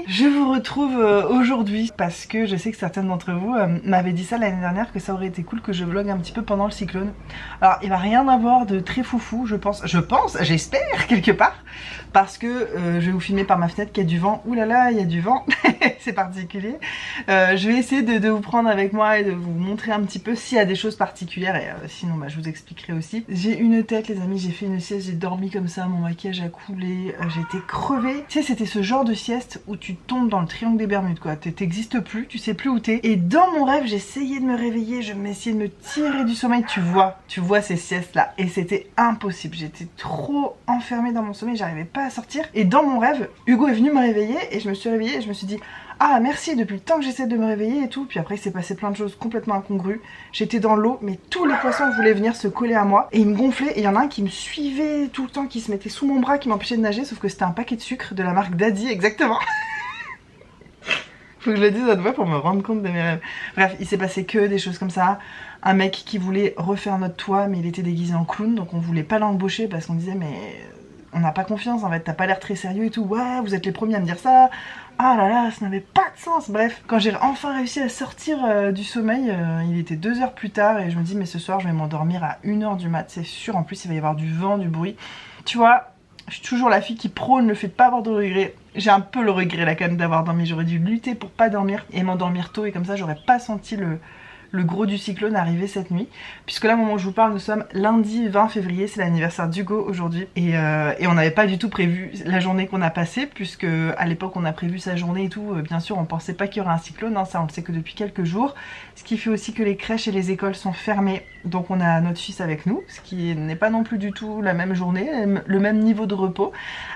Je vous retrouve aujourd'hui parce que je sais que certaines d'entre vous m'avaient dit ça l'année dernière, que ça aurait été cool que je vlogue un petit peu pendant le cyclone. Alors il va rien avoir de très foufou, j'espère quelque part, parce que je vais vous filmer par ma fenêtre qu'il y a du vent. Ouh là là, il y a du vent, c'est particulier. Je vais essayer de vous prendre avec moi et de vous montrer un petit peu s'il y a des choses particulières, et sinon je vous expliquerai aussi. J'ai une tête les amis, j'ai fait une sieste, j'ai dormi comme ça, mon maquillage a coulé, j'étais crevée. Tu sais, c'était ce genre de sieste où tu tombes dans le triangle des Bermudes quoi, t'existes plus, tu sais plus où t'es. Et dans mon rêve j'essayais de me réveiller, je m'essayais de me tirer du sommeil, tu vois ces siestes là, et c'était impossible, j'étais trop enfermée dans mon sommeil, j'arrivais pas à sortir. Et dans mon rêve, Hugo est venu me réveiller et je me suis réveillée et je me suis dit ah merci, depuis le temps que j'essaie de me réveiller et tout. Puis après il s'est passé plein de choses complètement incongrues. J'étais dans l'eau mais tous les poissons voulaient venir se coller à moi et ils me gonflaient, et il y en a un qui me suivait tout le temps, qui se mettait sous mon bras, qui m'empêchait de nager, sauf que c'était un paquet de sucre de la marque Daddy, exactement. Faut que je le dise à deux pour me rendre compte de mes rêves. Bref, il s'est passé que des choses comme ça. Un mec qui voulait refaire notre toit mais il était déguisé en clown, donc on voulait pas l'embaucher parce qu'on disait mais on n'a pas confiance en fait, t'as pas l'air très sérieux et tout. Ouais, vous êtes les premiers à me dire ça. Ah là là, ça n'avait pas de sens. Bref, quand j'ai enfin réussi à sortir du sommeil, il était 2 heures plus tard et je me dis mais ce soir je vais m'endormir à 1 h du mat, c'est sûr. En plus il va y avoir du vent, du bruit. Tu vois, je suis toujours la fille qui prône le fait de pas avoir de regrets. J'ai un peu le regret là quand même d'avoir dormi, j'aurais dû lutter pour pas dormir et m'endormir tôt, et comme ça j'aurais pas senti le gros du cyclone arriver cette nuit. Puisque là, au moment où je vous parle, nous sommes lundi 20 février, c'est l'anniversaire d'Hugo aujourd'hui. Et on n'avait pas du tout prévu la journée qu'on a passée, puisque à l'époque on a prévu sa journée et tout. Bien sûr, on pensait pas qu'il y aurait un cyclone, hein, ça on le sait que depuis quelques jours. Ce qui fait aussi que les crèches et les écoles sont fermées. Donc on a notre fils avec nous, ce qui n'est pas non plus du tout la même journée, le même niveau de repos.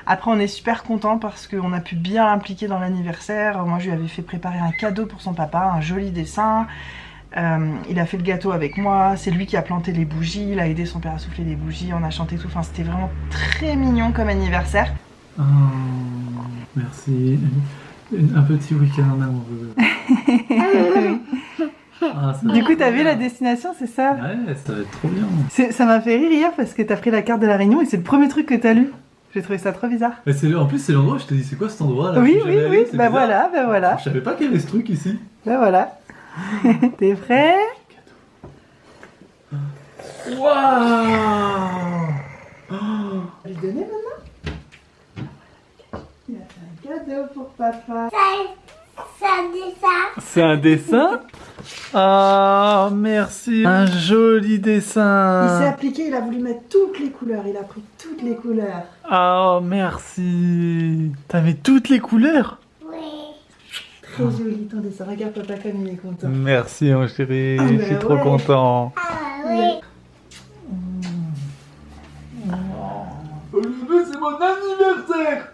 Après on est super content parce qu'on a pu bien l'impliquer dans l'anniversaire. Moi je lui avais fait préparer un cadeau pour son papa, un joli dessin. Il a fait le gâteau avec moi, c'est lui qui a planté les bougies, il a aidé son père à souffler les bougies, on a chanté tout, enfin c'était vraiment très mignon comme anniversaire. Oh, merci. Un petit week-end en amoureux. Ah, du coup t'as vu la destination, c'est ça? Ouais, ça va être trop bien. Ça m'a fait rire hier parce que t'as pris la carte de la Réunion et c'est le premier truc que t'as lu. J'ai trouvé ça trop bizarre. En plus c'est l'endroit où je te dis c'est quoi cet endroit là? Oui, bah voilà, bah voilà. Je savais pas qu'il y avait ce truc ici. Bah voilà. T'es prêt? Waouh! Je vais lui donner maintenant. Il a fait un cadeau pour papa. C'est un dessin. C'est un dessin? Ah, merci. Un joli Il dessin. s'est appliqué, il a voulu mettre toutes les couleurs, il a pris toutes les couleurs. Oh, merci. T'as mis toutes les couleurs? Oui. Très joli ton dessin, regarde papa comme il est content. Merci mon chéri, Ah, je suis bah trop ouais. content. Ah oui. Aujourd'hui c'est mon anniversaire.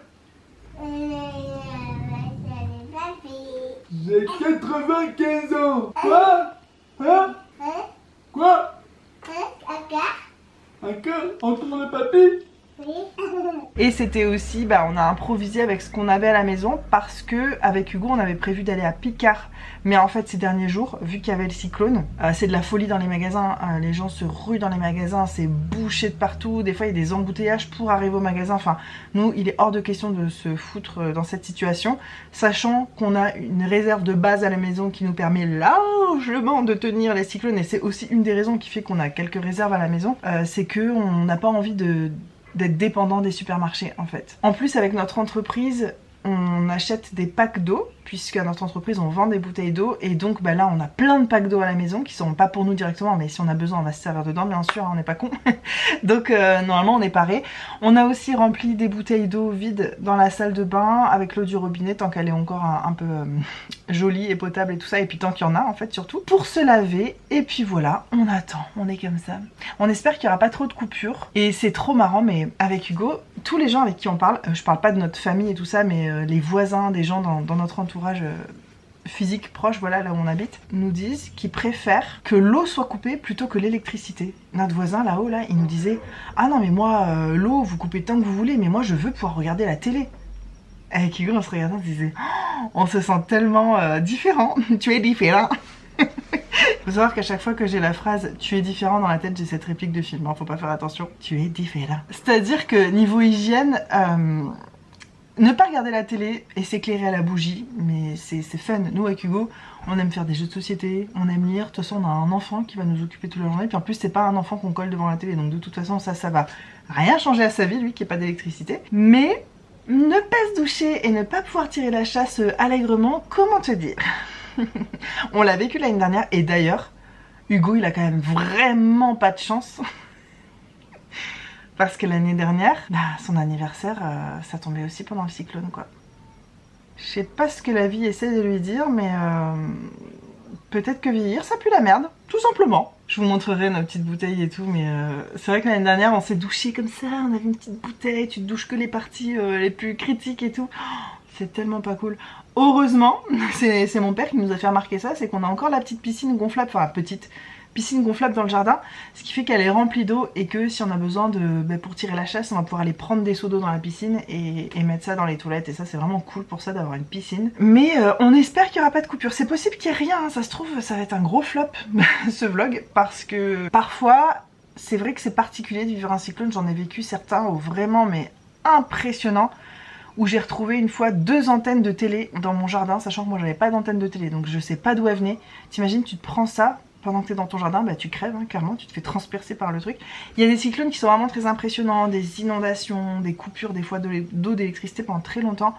J'ai 95 ans. Quoi? Hein? Quoi? Un cœur entre le papy? Et c'était aussi, on a improvisé avec ce qu'on avait à la maison parce que avec Hugo on avait prévu d'aller à Picard. Mais en fait ces derniers jours, vu qu'il y avait le cyclone, c'est de la folie dans les magasins, les gens se ruent dans les magasins, c'est bouché de partout, des fois il y a des embouteillages pour arriver au magasin. Enfin nous il est hors de question de se foutre dans cette situation, sachant qu'on a une réserve de base à la maison qui nous permet largement de tenir les cyclones. Et c'est aussi une des raisons qui fait qu'on a quelques réserves à la maison, c'est qu'on n'a pas envie d'être dépendant des supermarchés en fait. En plus avec notre entreprise, on achète des packs d'eau, puisqu'à notre entreprise on vend des bouteilles d'eau, et donc là on a plein de packs d'eau à la maison qui sont pas pour nous directement, mais si on a besoin on va se servir dedans bien sûr, on n'est pas con. Donc normalement on est paré. On a aussi rempli des bouteilles d'eau vides dans la salle de bain avec l'eau du robinet tant qu'elle est encore un peu jolie et potable et tout ça, et puis tant qu'il y en a en fait surtout, pour se laver. Et puis voilà, on attend, on est comme ça. On espère qu'il n'y aura pas trop de coupures, et c'est trop marrant, mais avec Hugo, tous les gens avec qui on parle, je parle pas de notre famille et tout ça, mais les voisins, des gens dans notre entourage physique proche, voilà, là où on habite, nous disent qu'ils préfèrent que l'eau soit coupée plutôt que l'électricité. Notre voisin là-haut, là, il nous disait « Ah non mais moi, l'eau, vous coupez tant que vous voulez, mais moi je veux pouvoir regarder la télé. » Avec Hugo, on se regardait, on se disait oh, on se sent tellement différent, tu es différent. Faut savoir qu'à chaque fois que j'ai la phrase « tu es différent » dans la tête, j'ai cette réplique de film, hein, faut pas faire attention. Tu es différent. C'est-à-dire que niveau hygiène, Ne pas regarder la télé et s'éclairer à la bougie, mais c'est fun. Nous avec Hugo, on aime faire des jeux de société, on aime lire. De toute façon, on a un enfant qui va nous occuper toute la journée. Puis en plus, c'est pas un enfant qu'on colle devant la télé, donc de toute façon, ça va rien changer à sa vie, lui qui n'a pas d'électricité. Mais ne pas se doucher et ne pas pouvoir tirer la chasse allègrement, comment te dire? On l'a vécu l'année dernière, et d'ailleurs, Hugo, il a quand même vraiment pas de chance. Parce que l'année dernière, son anniversaire, ça tombait aussi pendant le cyclone, quoi. Je sais pas ce que la vie essaie de lui dire, mais peut-être que vieillir, ça pue la merde, tout simplement. Je vous montrerai nos petites bouteilles et tout, mais c'est vrai que l'année dernière, on s'est douché comme ça, on avait une petite bouteille, tu te douches que les parties les plus critiques et tout. Oh, c'est tellement pas cool. Heureusement, c'est mon père qui nous a fait remarquer ça, c'est qu'on a encore la petite piscine gonflable, enfin petite piscine gonflable dans le jardin, ce qui fait qu'elle est remplie d'eau et que si on a besoin de pour tirer la chasse, on va pouvoir aller prendre des seaux d'eau dans la piscine et mettre ça dans les toilettes, et ça c'est vraiment cool pour ça d'avoir une piscine. Mais on espère qu'il n'y aura pas de coupure. C'est possible qu'il n'y ait rien, hein. Ça se trouve ça va être un gros flop ce vlog, parce que parfois c'est vrai que c'est particulier de vivre un cyclone. J'en ai vécu certains vraiment mais impressionnants, où j'ai retrouvé une fois 2 antennes de télé dans mon jardin, sachant que moi j'avais pas d'antenne de télé, donc je sais pas d'où elle venait. T'imagines, tu te prends ça pendant que tu es dans ton jardin, bah tu crèves, hein, clairement, tu te fais transpercer par le truc. Il y a des cyclones qui sont vraiment très impressionnants, des inondations, des coupures des fois d'eau, d'électricité pendant très longtemps.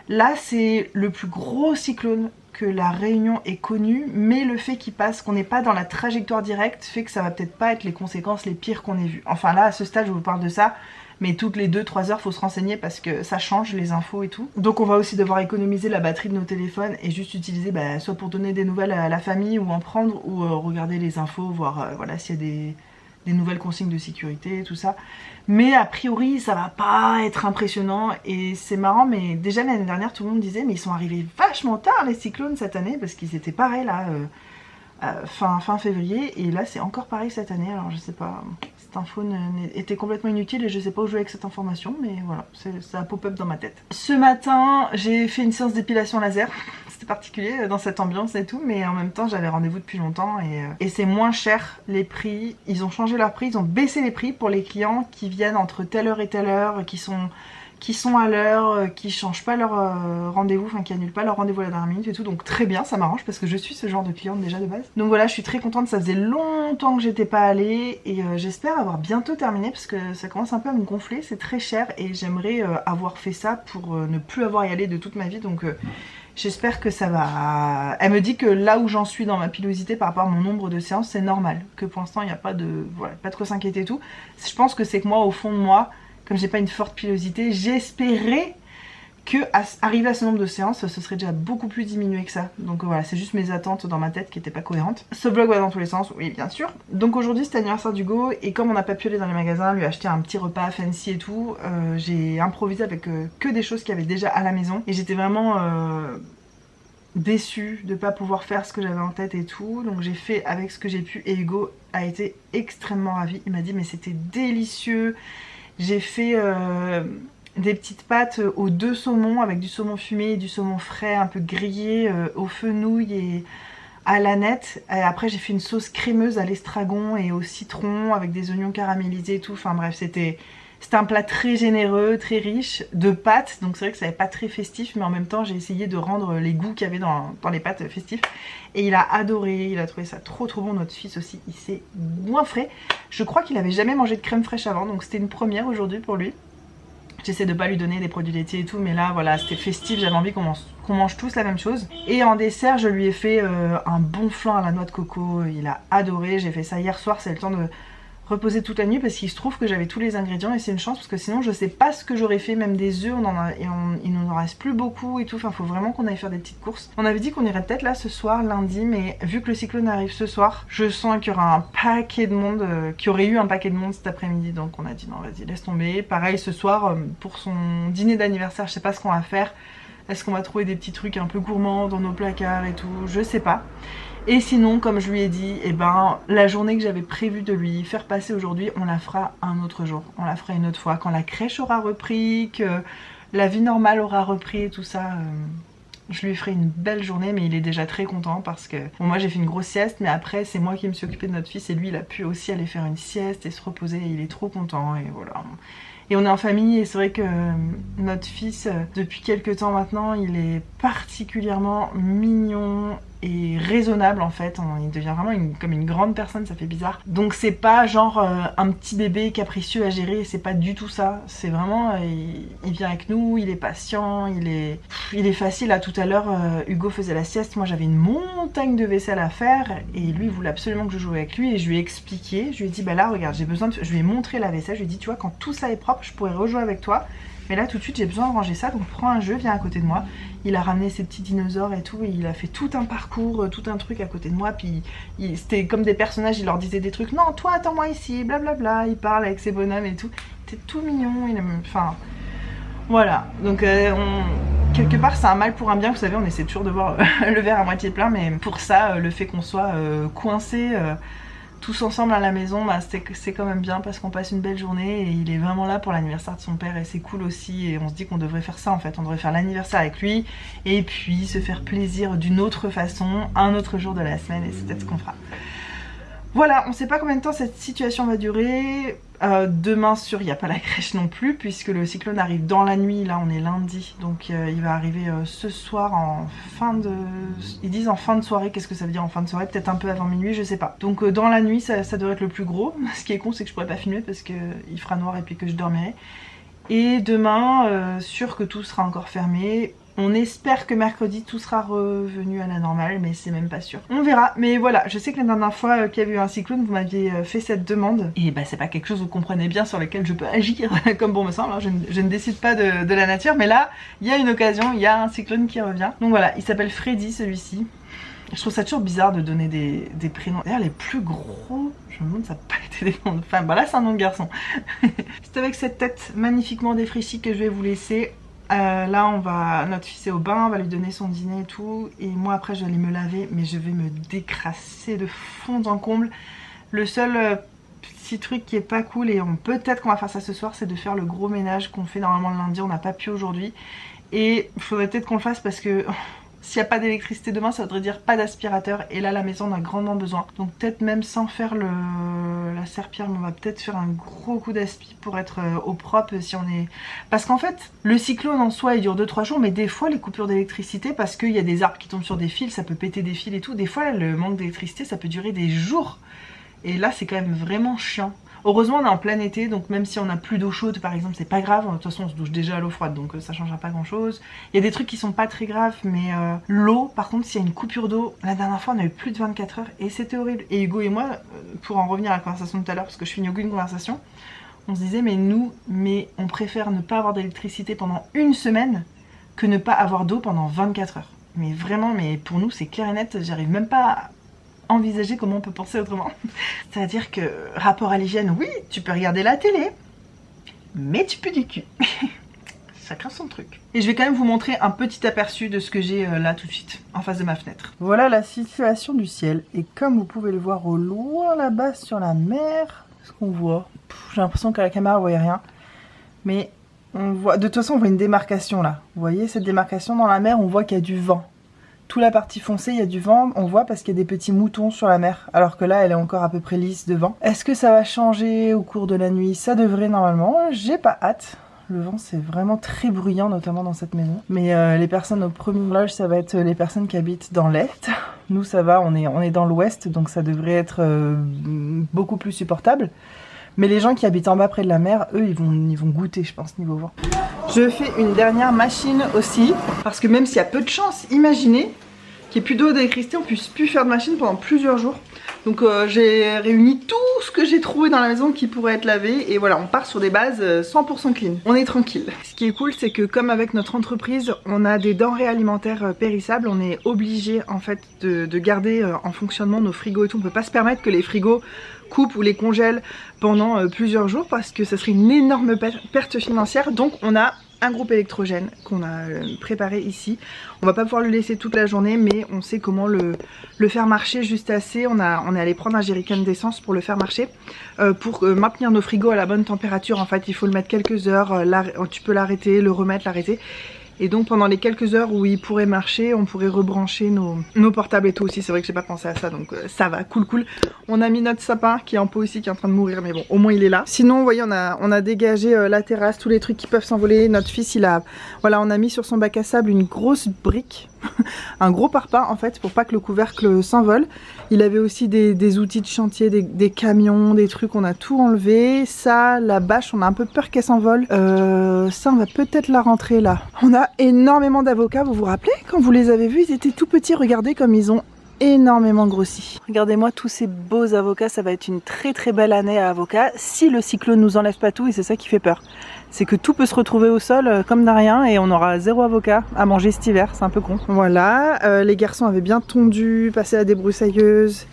Là c'est le plus gros cyclone que la Réunion ait connu, mais le fait qu'il passe, qu'on n'est pas dans la trajectoire directe, fait que ça va peut-être pas être les conséquences les pires qu'on ait vues. Enfin là, à ce stade, je vous parle de ça, mais toutes les 2-3 heures, faut se renseigner parce que ça change les infos et tout. Donc on va aussi devoir économiser la batterie de nos téléphones et juste utiliser soit pour donner des nouvelles à la famille ou en prendre, ou regarder les infos, voir voilà, s'il y a des nouvelles consignes de sécurité, tout ça. Mais a priori, ça va pas être impressionnant, et c'est marrant, mais déjà l'année dernière, tout le monde disait mais ils sont arrivés vachement tard les cyclones cette année, parce qu'ils étaient pareils là, fin février, et là c'est encore pareil cette année. Alors je sais pas, cette info était complètement inutile et je sais pas où jouer avec cette information, mais voilà, ça a pop-up dans ma tête. Ce matin, j'ai fait une séance d'épilation laser. C'était particulier dans cette ambiance et tout, mais en même temps j'avais rendez-vous depuis longtemps, et c'est moins cher les prix. Ils ont changé leurs prix, ils ont baissé les prix pour les clients qui viennent entre telle heure et telle heure, qui sont à l'heure, qui changent pas leur rendez-vous, enfin qui annulent pas leur rendez-vous à la dernière minute et tout. Donc très bien, ça m'arrange parce que je suis ce genre de cliente déjà de base. Donc voilà, je suis très contente, ça faisait longtemps que j'étais pas allée, et j'espère avoir bientôt terminé parce que ça commence un peu à me gonfler, c'est très cher, et j'aimerais avoir fait ça pour ne plus avoir à y aller de toute ma vie. Donc j'espère que ça va... Elle me dit que là où j'en suis dans ma pilosité par rapport à mon nombre de séances, c'est normal, que pour l'instant il n'y a pas de... Voilà, pas de quoi s'inquiéter et tout. Je pense que c'est que moi, au fond de moi, comme j'ai pas une forte pilosité, j'espérais que arrivé à ce nombre de séances, ce serait déjà beaucoup plus diminué que ça. Donc voilà, c'est juste mes attentes dans ma tête qui étaient pas cohérentes. Ce vlog va dans tous les sens, oui bien sûr. Donc aujourd'hui c'était l'anniversaire d'Hugo, et comme on n'a pas pu aller dans les magasins, lui acheter un petit repas fancy et tout, j'ai improvisé avec que des choses qu'il y avait déjà à la maison, et j'étais vraiment déçue de pas pouvoir faire ce que j'avais en tête et tout. Donc j'ai fait avec ce que j'ai pu, et Hugo a été extrêmement ravi. Il m'a dit mais c'était délicieux. J'ai fait des petites pâtes aux 2 saumons, avec du saumon fumé et du saumon frais un peu grillé au fenouil et à l'aneth. Et après j'ai fait une sauce crémeuse à l'estragon et au citron avec des oignons caramélisés et tout. Enfin bref, c'était un plat très généreux, très riche de pâtes. Donc c'est vrai que ça n'est pas très festif, mais en même temps j'ai essayé de rendre les goûts qu'il y avait dans les pâtes festifs. Et il a adoré, il a trouvé ça trop bon. Notre fils aussi, il s'est goinfré. Je crois qu'il avait jamais mangé de crème fraîche avant, donc c'était une première aujourd'hui pour lui. J'essaie de pas lui donner des produits laitiers et tout, mais là voilà, c'était festif, j'avais envie qu'on mange tous la même chose. Et en dessert, je lui ai fait un bon flan à la noix de coco, il a adoré. J'ai fait ça hier soir, c'est le temps de reposer toute la nuit parce qu'il se trouve que j'avais tous les ingrédients, et c'est une chance parce que sinon je sais pas ce que j'aurais fait. Même des œufs, il nous en reste plus beaucoup et tout. Enfin, faut vraiment qu'on aille faire des petites courses. On avait dit qu'on irait peut-être là ce soir, lundi, mais vu que le cyclone arrive ce soir, je sens qu'il y aura un paquet de monde, qu'il y aurait eu un paquet de monde cet après-midi, donc on a dit non, vas-y, laisse tomber. Pareil ce soir, pour son dîner d'anniversaire, je sais pas ce qu'on va faire. Est-ce qu'on va trouver des petits trucs un peu gourmands dans nos placards et tout, je sais pas. Et sinon, comme je lui ai dit, eh ben, la journée que j'avais prévu de lui faire passer aujourd'hui, on la fera un autre jour. On la fera une autre fois, quand la crèche aura repris, que la vie normale aura repris et tout ça. Je lui ferai une belle journée, mais il est déjà très content parce que... Bon, moi j'ai fait une grosse sieste, mais après c'est moi qui me suis occupée de notre fils, et lui il a pu aussi aller faire une sieste et se reposer, et il est trop content, et voilà. Et on est en famille et c'est vrai que notre fils, depuis quelques temps maintenant, il est particulièrement mignon et raisonnable en fait. Il devient vraiment comme une grande personne, ça fait bizarre. Donc c'est pas genre un petit bébé capricieux à gérer, c'est pas du tout ça. C'est vraiment, il vient avec nous, il est patient, il est facile. Là tout à l'heure, Hugo faisait la sieste, moi j'avais une montagne de vaisselle à faire et lui il voulait absolument que je joue avec lui et je lui ai expliqué, je lui ai dit bah là regarde j'ai besoin de... Je lui ai montré la vaisselle, je lui ai dit tu vois quand tout ça est propre je pourrais rejouer avec toi. Mais là tout de suite j'ai besoin de ranger ça, donc prends un jeu, viens à côté de moi. Il a ramené ses petits dinosaures et tout, et il a fait tout un parcours, tout un truc à côté de moi, puis c'était comme des personnages, il leur disait des trucs, non toi attends-moi ici, blablabla, il parle avec ses bonhommes et tout. C'était tout mignon, enfin... Voilà, donc quelque part c'est un mal pour un bien, vous savez, on essaie toujours de voir le verre à moitié plein, mais pour ça, le fait qu'on soit coincés tous ensemble à la maison, bah, c'est quand même bien parce qu'on passe une belle journée et il est vraiment là pour l'anniversaire de son père et c'est cool aussi et on se dit qu'on devrait faire ça en fait, on devrait faire l'anniversaire avec lui et puis se faire plaisir d'une autre façon, un autre jour de la semaine et c'est peut-être ce qu'on fera. Voilà, on sait pas combien de temps cette situation va durer. Demain sûr, il n'y a pas la crèche non plus puisque le cyclone arrive dans la nuit, là on est lundi, donc il va arriver ce soir en fin de... Ils disent en fin de soirée, qu'est-ce que ça veut dire en fin de soirée? Peut-être un peu avant minuit, je sais pas. Donc dans la nuit ça devrait être le plus gros. Ce qui est con c'est que je pourrais pas filmer parce que il fera noir et puis que je dormirai. Et demain, sûr que tout sera encore fermé. On espère que mercredi tout sera revenu à la normale, mais c'est même pas sûr. On verra, mais voilà, je sais que la dernière fois qu'il y avait eu un cyclone, vous m'aviez fait cette demande. Et bah c'est pas quelque chose que vous comprenez bien sur lequel je peux agir comme bon me semble. Alors, je ne décide pas de la nature, mais là, il y a une occasion, il y a un cyclone qui revient. Donc voilà, il s'appelle Freddy celui-ci. Je trouve ça toujours bizarre de donner des prénoms. D'ailleurs les plus gros, je me demande ça n'a pas été des noms de femmes. Bah là c'est un nom de garçon. C'est avec cette tête magnifiquement défraîchie que je vais vous laisser. Là notre fils est au bain, on va lui donner son dîner et tout. Et moi après je vais aller me laver, mais je vais me décrasser de fond en comble. Le seul petit truc qui est pas cool, et peut-être qu'on va faire ça ce soir, c'est de faire le gros ménage qu'on fait normalement le lundi. On n'a pas pu aujourd'hui. Et il faudrait peut-être qu'on le fasse parce que... S'il n'y a pas d'électricité demain, ça voudrait dire pas d'aspirateur. Et là, la maison en a grandement besoin. Donc peut-être même sans faire la serpillère, mais on va peut-être faire un gros coup d'aspi pour être au propre si on est... Parce qu'en fait, le cyclone en soi, il dure 2-3 jours, mais des fois, les coupures d'électricité, parce qu'il y a des arbres qui tombent sur des fils, ça peut péter des fils et tout. Des fois, le manque d'électricité, ça peut durer des jours. Et là, c'est quand même vraiment chiant. Heureusement on est en plein été, donc même si on n'a plus d'eau chaude par exemple, c'est pas grave. De toute façon on se douche déjà à l'eau froide, donc ça changera pas grand chose. Il y a des trucs qui sont pas très graves, mais l'eau, par contre s'il y a une coupure d'eau, la dernière fois on a eu plus de 24 heures et c'était horrible. Et Hugo et moi, pour en revenir à la conversation de tout à l'heure, parce que je finis aucune conversation, on se disait mais on préfère ne pas avoir d'électricité pendant une semaine que ne pas avoir d'eau pendant 24 heures. Mais vraiment, mais pour nous c'est clair et net, j'arrive même pas à envisager comment on peut penser autrement. C'est-à-dire que, rapport à l'hygiène, oui, tu peux regarder la télé, mais tu pues du cul. Chacun son truc. Et je vais quand même vous montrer un petit aperçu de ce que j'ai là tout de suite, en face de ma fenêtre. Voilà la situation du ciel. Et comme vous pouvez le voir au loin là-bas sur la mer, ce qu'on voit, j'ai l'impression qu'à la caméra vous voyez rien, mais on voit, de toute façon on voit une démarcation là. Vous voyez cette démarcation dans la mer, on voit qu'il y a du vent. Toute la partie foncée, il y a du vent, on voit parce qu'il y a des petits moutons sur la mer, alors que là elle est encore à peu près lisse de vent. Est-ce que ça va changer au cours de la nuit? Ça devrait normalement, j'ai pas hâte. Le vent c'est vraiment très bruyant, notamment dans cette maison. Mais les personnes au premier loge, ça va être les personnes qui habitent dans l'est. Nous ça va, on est dans l'ouest, donc ça devrait être beaucoup plus supportable. Mais les gens qui habitent en bas près de la mer, eux, ils vont goûter, je pense, niveau vent. Je fais une dernière machine aussi, parce que même s'il y a peu de chance, imaginez qu'il n'y ait plus d'eau d'électricité, on ne puisse plus faire de machine pendant plusieurs jours. Donc j'ai réuni tout ce que j'ai trouvé dans la maison qui pourrait être lavé, et voilà, on part sur des bases 100% clean. On est tranquille. Ce qui est cool, c'est que comme avec notre entreprise, on a des denrées alimentaires périssables, on est obligé en fait de garder en fonctionnement nos frigos et tout. On ne peut pas se permettre que les frigos coupent ou les congèlent pendant plusieurs jours parce que ça serait une énorme perte financière. Donc on a un groupe électrogène qu'on a préparé ici. On va pas pouvoir le laisser toute la journée, mais on sait comment le faire marcher juste assez. On est allé prendre un jerrycan d'essence pour le faire marcher, pour maintenir nos frigos à la bonne température. En fait il faut le mettre quelques heures, tu peux l'arrêter, le remettre, l'arrêter. Et donc pendant les quelques heures où il pourrait marcher, on pourrait rebrancher nos portables et tout aussi. C'est vrai que j'ai pas pensé à ça, donc ça va, cool. On a mis notre sapin qui est en pot aussi, qui est en train de mourir, mais bon, au moins il est là. Sinon, vous voyez, on a dégagé la terrasse, tous les trucs qui peuvent s'envoler. Notre fils, voilà, on a mis sur son bac à sable une grosse brique, un gros parpaing en fait, pour pas que le couvercle s'envole. Il avait aussi des outils de chantier, des camions, des trucs, on a tout enlevé. Ça, la bâche, on a un peu peur qu'elle s'envole. Ça, on va peut-être la rentrer là. On a énormément d'avocats, vous vous rappelez? Quand vous les avez vus, ils étaient tout petits, regardez comme ils ont énormément grossi. Regardez-moi tous ces beaux avocats, ça va être une très belle année à avocats si le cyclone nous enlève pas tout, et c'est ça qui fait peur. C'est que tout peut se retrouver au sol comme de rien et on aura 0 avocat à manger cet hiver, c'est un peu con. Voilà, les garçons avaient bien tondu, passé la débroussailleuse.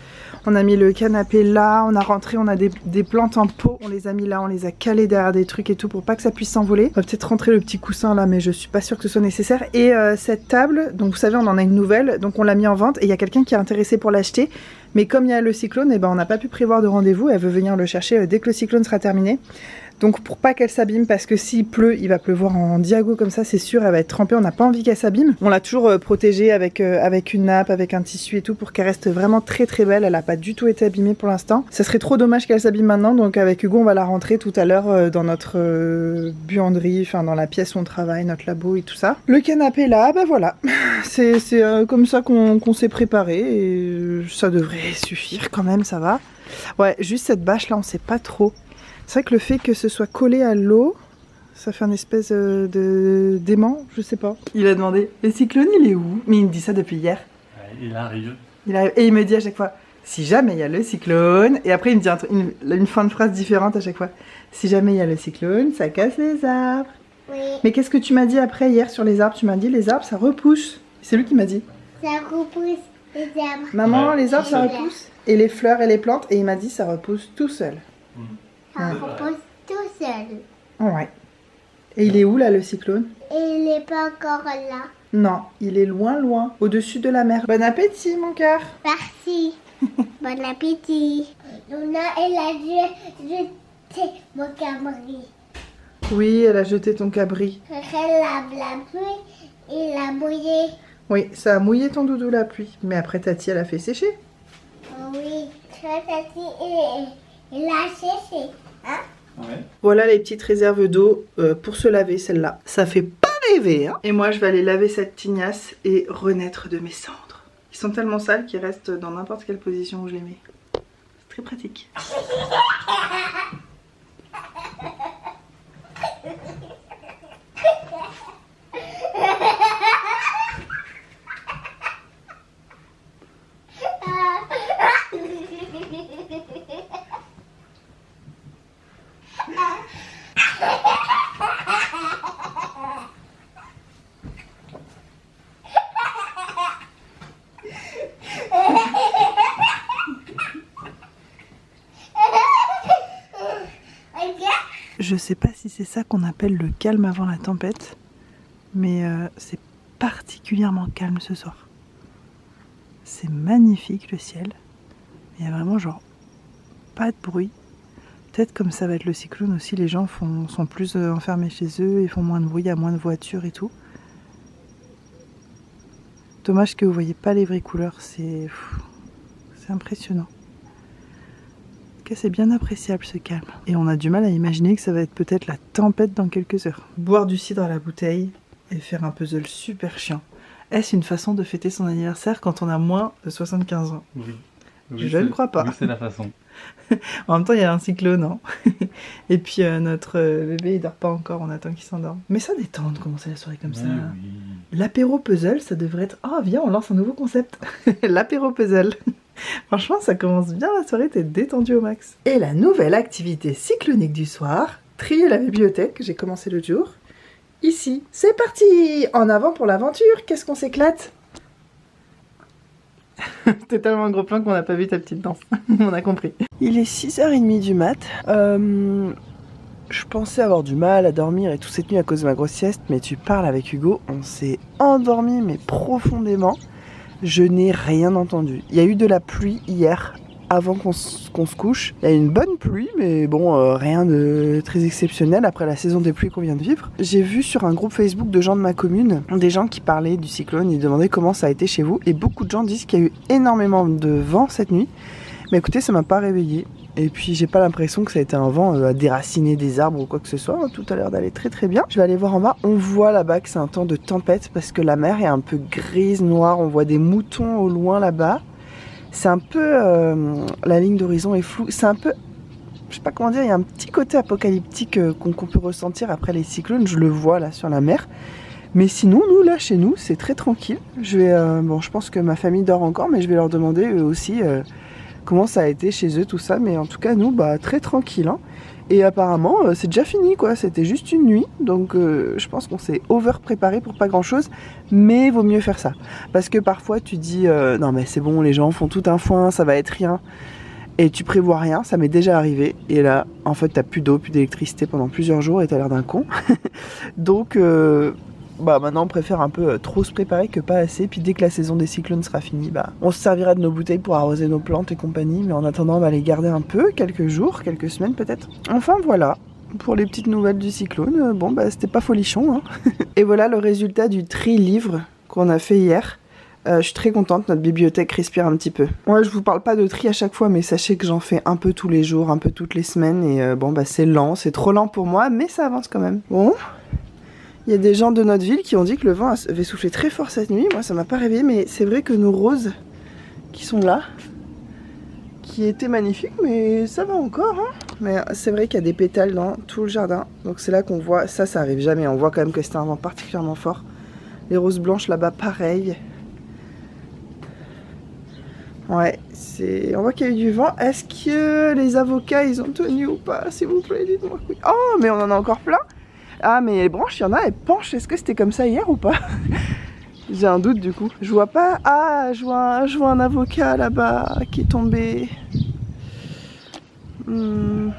On a mis le canapé là, on a rentré, on a des plantes en pot, on les a mis là, on les a calées derrière des trucs et tout pour pas que ça puisse s'envoler. On va peut-être rentrer le petit coussin là, mais je suis pas sûre que ce soit nécessaire. Et cette table, donc vous savez, on en a une nouvelle, donc on l'a mis en vente et il y a quelqu'un qui est intéressé pour l'acheter. Mais comme il y a le cyclone, eh ben, on n'a pas pu prévoir de rendez-vous, elle veut venir le chercher dès que le cyclone sera terminé. Donc pour pas qu'elle s'abîme, parce que s'il pleut, il va pleuvoir en diago comme ça, c'est sûr, elle va être trempée, on n'a pas envie qu'elle s'abîme. On l'a toujours protégée avec une nappe, avec un tissu et tout, pour qu'elle reste vraiment très belle, elle n'a pas du tout été abîmée pour l'instant. Ça serait trop dommage qu'elle s'abîme maintenant, donc avec Hugo on va la rentrer tout à l'heure dans notre buanderie, enfin dans la pièce où on travaille, notre labo et tout ça. Le canapé là, bah voilà, c'est comme ça qu'on s'est préparé, et ça devrait suffire quand même, ça va. Ouais, juste cette bâche là, on sait pas trop. C'est vrai que le fait que ce soit collé à l'eau, ça fait une espèce de d'aimant, je sais pas. Il a demandé, le cyclone il est où? Mais il me dit ça depuis hier. Il arrive. Et il me dit à chaque fois, si jamais il y a le cyclone, et après il me dit une fin de phrase différente à chaque fois. Si jamais il y a le cyclone, ça casse les arbres. Oui. Mais qu'est-ce que tu m'as dit après hier sur les arbres? Tu m'as dit les arbres ça repousse. C'est lui qui m'a dit. Ça repousse les arbres. Maman, les arbres ça repousse. Et les fleurs et les plantes, et il m'a dit ça repousse tout seul. Ça repousse tout seul. Ouais. Et il est où là le cyclone? Et il n'est pas encore là. Non, il est loin, au-dessus de la mer. Bon appétit mon cœur. Merci. Bon appétit. Luna, elle a jeté mon cabri. Oui, elle a jeté ton cabri. Elle a la pluie et l'a mouillé. Oui, ça a mouillé ton doudou la pluie. Mais après Tati, elle a fait sécher. Oui, Tati et l'a séché. Hein? Ouais. Voilà les petites réserves d'eau pour se laver, celle-là. Ça fait pas rêver, hein. Et moi, je vais aller laver cette tignasse et renaître de mes cendres. Ils sont tellement sales qu'ils restent dans n'importe quelle position où je les mets. C'est très pratique. Je sais pas si c'est ça qu'on appelle le calme avant la tempête, mais c'est particulièrement calme ce soir. C'est magnifique le ciel, il y a vraiment genre pas de bruit. Peut-être comme ça va être le cyclone aussi, les gens sont plus enfermés chez eux et font moins de bruit, il y a moins de voitures et tout. Dommage que vous voyez pas les vraies couleurs, c'est impressionnant. C'est bien appréciable ce calme. Et on a du mal à imaginer que ça va être peut-être la tempête dans quelques heures. Boire du cidre à la bouteille et faire un puzzle super chiant. Est-ce une façon de fêter son anniversaire quand on a moins de 75 ans? Oui. Je ne crois pas. Oui, c'est la façon. En même temps, il y a un cyclone, hein. Et puis notre bébé, il dort pas encore, on attend qu'il s'endorme. Mais ça détend de commencer la soirée comme ça. Oui. L'apéro puzzle, ça devrait être... Oh, viens, on lance un nouveau concept. L'apéro puzzle. Franchement, ça commence bien la soirée, t'es détendu au max. Et la nouvelle activité cyclonique du soir, trier la bibliothèque, j'ai commencé l'autre jour. Ici, c'est parti! En avant pour l'aventure, qu'est-ce qu'on s'éclate? C'était tellement un gros plan qu'on n'a pas vu ta petite danse. On a compris. Il est 6h30 du mat. Je pensais avoir du mal à dormir et toute cette nuit à cause de ma grosse sieste, mais tu parles avec Hugo, on s'est endormi mais profondément. Je n'ai rien entendu. Il y a eu de la pluie hier, avant qu'on se couche. Il y a une bonne pluie, mais bon, rien de très exceptionnel après la saison des pluies qu'on vient de vivre. J'ai vu sur un groupe Facebook de gens de ma commune, des gens qui parlaient du cyclone, ils demandaient comment ça a été chez vous. Et beaucoup de gens disent qu'il y a eu énormément de vent cette nuit. Mais écoutez, ça m'a pas réveillée. Et puis j'ai pas l'impression que ça a été un vent à déraciner des arbres ou quoi que ce soit. Tout a l'air d'aller très très bien. Je vais aller voir en bas. On voit là-bas que c'est un temps de tempête parce que la mer est un peu grise, noire. On voit des moutons au loin là-bas. C'est un peu... la ligne d'horizon est floue. C'est un peu... Je sais pas comment dire, il y a un petit côté apocalyptique qu'on peut ressentir après les cyclones. Je le vois là sur la mer. Mais sinon, nous, là, chez nous, c'est très tranquille. Je vais... bon, je pense que ma famille dort encore, mais je vais leur demander eux aussi... comment ça a été chez eux tout ça, mais en tout cas nous bah très tranquille hein. Et apparemment c'est déjà fini quoi, c'était juste une nuit donc je pense qu'on s'est over préparé pour pas grand chose, mais vaut mieux faire ça parce que parfois tu dis non mais c'est bon, les gens font tout un foin, ça va être rien et tu prévois rien. Ça m'est déjà arrivé et là en fait t'as plus d'eau, plus d'électricité pendant plusieurs jours et t'as l'air d'un con donc bah maintenant on préfère un peu trop se préparer que pas assez, puis dès que la saison des cyclones sera finie, bah on se servira de nos bouteilles pour arroser nos plantes et compagnie, mais en attendant on va les garder un peu, quelques jours, quelques semaines peut-être. Enfin voilà, pour les petites nouvelles du cyclone, bon bah c'était pas folichon hein. Et voilà le résultat du tri livre qu'on a fait hier. Je suis très contente, notre bibliothèque respire un petit peu. Ouais, je vous parle pas de tri à chaque fois, mais sachez que j'en fais un peu tous les jours, un peu toutes les semaines, et bon bah c'est lent, c'est trop lent pour moi, mais ça avance quand même. Bon... Il y a des gens de notre ville qui ont dit que le vent avait soufflé très fort cette nuit. Moi, ça m'a pas réveillé, mais c'est vrai que nos roses qui sont là, qui étaient magnifiques, mais ça va encore. Hein. Mais c'est vrai qu'il y a des pétales dans tout le jardin. Donc c'est là qu'on voit, ça arrive jamais. On voit quand même que c'était un vent particulièrement fort. Les roses blanches là-bas, pareil. Ouais, on voit qu'il y a eu du vent. Est-ce que les avocats, ils ont tenu ou pas? S'il vous plaît, dites-moi. Oh, mais on en a encore plein. Ah mais les branches, il y en a, elles penchent. Est-ce que c'était comme ça hier ou pas? J'ai un doute du coup. Je vois pas. Ah, je vois un avocat là-bas qui est tombé. Oh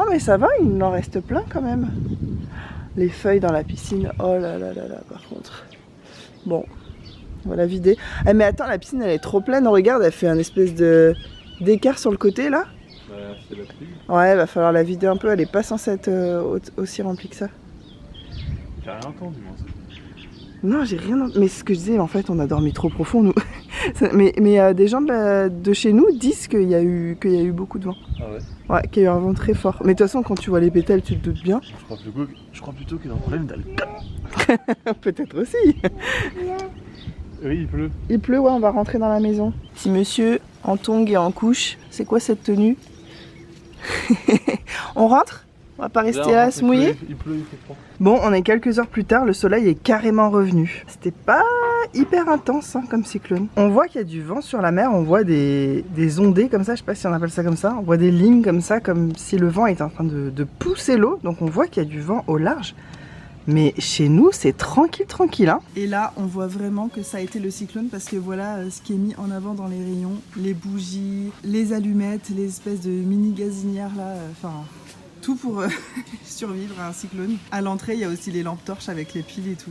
mais ça va, il en reste plein quand même. Les feuilles dans la piscine. Oh là là là là par contre. Bon, on va la vider. Ah mais attends, la piscine elle est trop pleine. Regarde, elle fait un espèce d'écart sur le côté là. C'est la pluie. Ouais, va falloir la vider un peu, elle est pas censée être aussi remplie que ça. J'ai rien entendu moi. Non, j'ai rien entendu. Mais ce que je disais, en fait, on a dormi trop profond nous. mais des gens de chez nous disent qu'il y a eu beaucoup de vent. Ah ouais? Ouais, qu'il y a eu un vent très fort. Mais de toute façon, quand tu vois les pétales, tu te doutes bien. Je crois plutôt qu'il y a un problème d'aller. Peut-être aussi. Oui, il pleut. Il pleut, ouais, on va rentrer dans la maison. Petit monsieur en tongs et en couche. C'est quoi cette tenue? On rentre? On va pas rester là à se mouiller? Il pleut, il fait froid. Bon, on est quelques heures plus tard, le soleil est carrément revenu. C'était pas hyper intense hein, comme cyclone. On voit qu'il y a du vent sur la mer, on voit des ondées comme ça, je sais pas si on appelle ça comme ça. On voit des lignes comme ça, comme si le vent était en train de pousser l'eau. Donc on voit qu'il y a du vent au large. Mais chez nous, c'est tranquille, tranquille. Hein. Et là, on voit vraiment que ça a été le cyclone parce que voilà ce qui est mis en avant dans les rayons. Les bougies, les allumettes, les espèces de mini gazinières là. Enfin, tout pour survivre à un cyclone. À l'entrée, il y a aussi les lampes torches avec les piles et tout.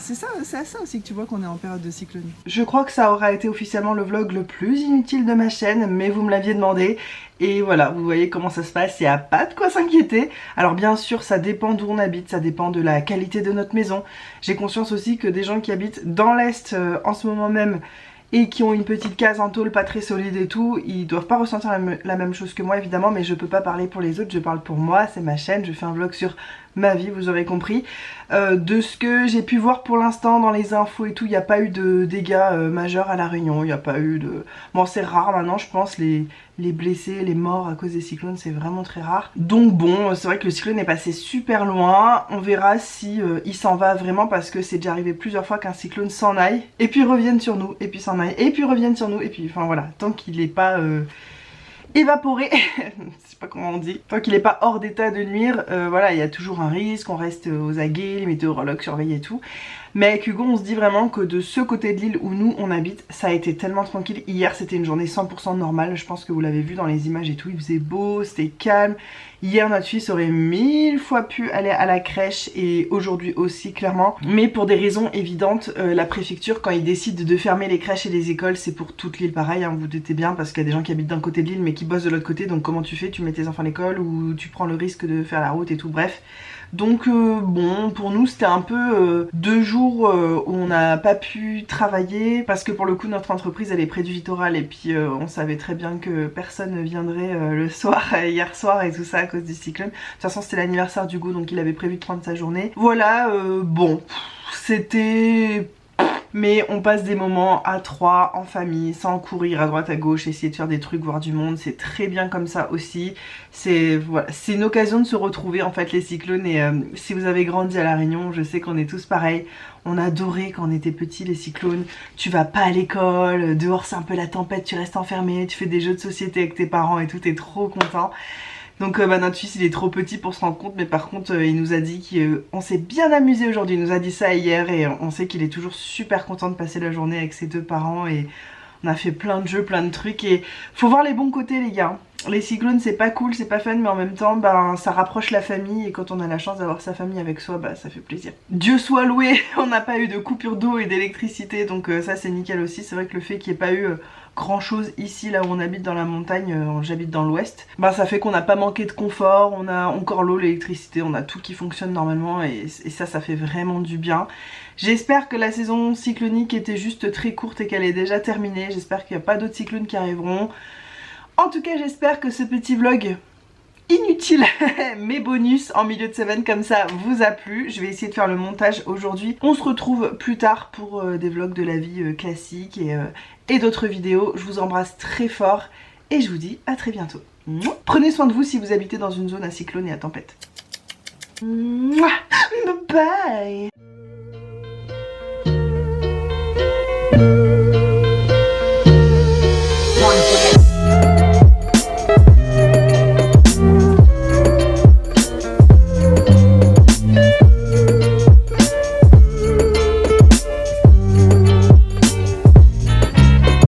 C'est à ça aussi que tu vois qu'on est en période de cyclone. Je crois que ça aura été officiellement le vlog le plus inutile de ma chaîne, mais vous me l'aviez demandé. Et voilà, vous voyez comment ça se passe, il n'y a pas de quoi s'inquiéter. Alors bien sûr, ça dépend d'où on habite, ça dépend de la qualité de notre maison. J'ai conscience aussi que des gens qui habitent dans l'Est en ce moment même et qui ont une petite case en tôle pas très solide et tout, ils doivent pas ressentir la même chose que moi évidemment, mais je peux pas parler pour les autres, je parle pour moi, c'est ma chaîne, je fais un vlog sur ma vie, vous aurez compris. De ce que j'ai pu voir pour l'instant dans les infos et tout, il n'y a pas eu de dégâts majeurs à La Réunion, il n'y a pas eu de... Bon, c'est rare maintenant, je pense, les blessés, les morts à cause des cyclones, c'est vraiment très rare. Donc bon, c'est vrai que le cyclone est passé super loin, on verra si il s'en va vraiment parce que c'est déjà arrivé plusieurs fois qu'un cyclone s'en aille, et puis revienne sur nous, et puis s'en aille, et puis revienne sur nous, et puis enfin voilà, tant qu'il n'est pas... évaporer, je sais pas comment on dit, tant qu'il n'est pas hors d'état de nuire, voilà, il y a toujours un risque, on reste aux aguets, les météorologues surveillent et tout. Mais avec Hugo, on se dit vraiment que de ce côté de l'île où nous on habite, ça a été tellement tranquille. Hier c'était une journée 100% normale, je pense que vous l'avez vu dans les images et tout, il faisait beau, c'était calme. Hier notre fils aurait 1000 fois pu aller à la crèche et aujourd'hui aussi clairement. Mais pour des raisons évidentes, la préfecture quand ils décident de fermer les crèches et les écoles, c'est pour toute l'île pareil, hein, vous vous doutez bien, parce qu'il y a des gens qui habitent d'un côté de l'île mais qui bossent de l'autre côté, donc comment tu fais? Tu mets tes enfants à l'école ou tu prends le risque de faire la route et tout, bref. Donc bon, pour nous c'était un peu 2 jours où on n'a pas pu travailler parce que pour le coup notre entreprise elle est près du littoral et puis on savait très bien que personne ne viendrait le soir, hier soir et tout ça à cause du cyclone. De toute façon c'était l'anniversaire d'Hugo donc il avait prévu de prendre sa journée. Voilà, bon, c'était... Mais on passe des moments à 3 en famille, sans courir à droite à gauche, essayer de faire des trucs, voir du monde, c'est très bien comme ça aussi. C'est voilà, c'est une occasion de se retrouver en fait les cyclones et si vous avez grandi à La Réunion, je sais qu'on est tous pareils. On adorait quand on était petits les cyclones, tu vas pas à l'école, dehors c'est un peu la tempête, tu restes enfermé, tu fais des jeux de société avec tes parents et tout, t'es trop content. Donc notre fils il est trop petit pour se rendre compte, mais par contre il nous a dit qu'on s'est bien amusé aujourd'hui, il nous a dit ça hier et on sait qu'il est toujours super content de passer la journée avec ses 2 parents et on a fait plein de jeux, plein de trucs et faut voir les bons côtés les gars. Les cyclones c'est pas cool, c'est pas fun, mais en même temps ben ça rapproche la famille et quand on a la chance d'avoir sa famille avec soi, bah ça fait plaisir. Dieu soit loué, on n'a pas eu de coupure d'eau et d'électricité, donc ça c'est nickel aussi. C'est vrai que le fait qu'il n'y ait pas eu grand chose ici là où on habite dans la montagne, j'habite dans l'ouest, bah ça fait qu'on n'a pas manqué de confort, on a encore l'eau, l'électricité, on a tout qui fonctionne normalement et ça fait vraiment du bien. J'espère que la saison cyclonique était juste très courte et qu'elle est déjà terminée, j'espère qu'il n'y a pas d'autres cyclones qui arriveront. En tout cas j'espère que ce petit vlog inutile mes bonus en milieu de semaine comme ça vous a plu. Je vais essayer de faire le montage aujourd'hui. On se retrouve plus tard pour des vlogs de la vie classique et d'autres vidéos. Je vous embrasse très fort et je vous dis à très bientôt. Prenez soin de vous si vous habitez dans une zone à cyclone et à tempête. Bye.